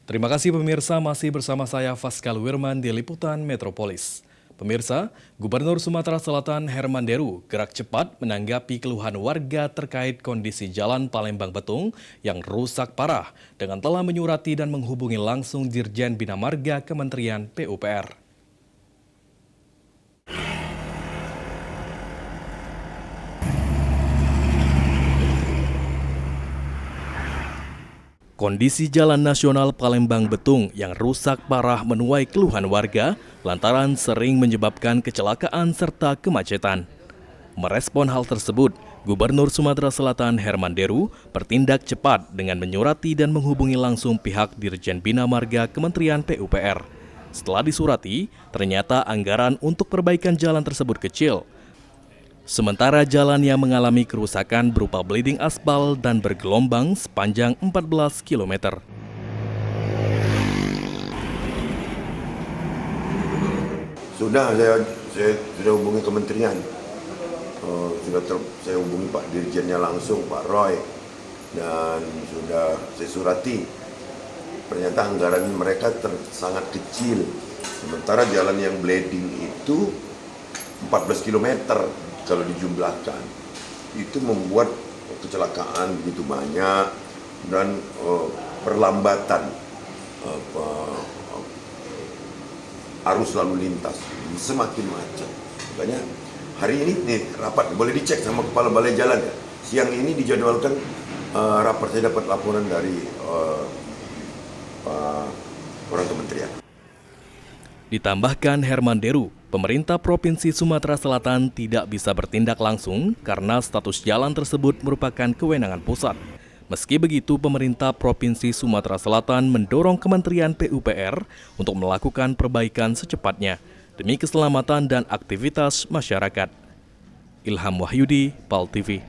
Terima kasih pemirsa, masih bersama saya Faskal Wirman di Liputan Metropolis. Pemirsa, Gubernur Sumatera Selatan Herman Deru gerak cepat menanggapi keluhan warga terkait kondisi jalan Palembang Betung yang rusak parah dengan telah menyurati dan menghubungi langsung Dirjen Bina Marga Kementerian PUPR. Kondisi Jalan Nasional Palembang Betung yang rusak parah menuai keluhan warga lantaran sering menyebabkan kecelakaan serta kemacetan. Merespon hal tersebut, Gubernur Sumatera Selatan Herman Deru bertindak cepat dengan menyurati dan menghubungi langsung pihak Dirjen Bina Marga Kementerian PUPR. Setelah disurati, ternyata anggaran untuk perbaikan jalan tersebut kecil. Sementara jalan yang mengalami kerusakan berupa bleeding aspal dan bergelombang sepanjang 14 km. Sudah saya sudah hubungi kementerian, saya hubungi Pak Dirjennya langsung, Pak Roy, dan sudah saya surati. Ternyata anggaran mereka sangat kecil, sementara jalan yang bleeding itu 14 km. Kalau dijumlahkan, itu membuat kecelakaan begitu banyak dan perlambatan arus lalu lintas, semakin macet. Makanya hari ini rapat, boleh dicek sama Kepala Balai Jalan ya. Siang ini dijadwalkan rapat, saya dapat laporan dari orang kementerian. Ditambahkan Herman Deru, pemerintah Provinsi Sumatera Selatan tidak bisa bertindak langsung karena status jalan tersebut merupakan kewenangan pusat. Meski begitu, pemerintah Provinsi Sumatera Selatan mendorong Kementerian PUPR untuk melakukan perbaikan secepatnya demi keselamatan dan aktivitas masyarakat. Ilham Wahyudi, PAL TV.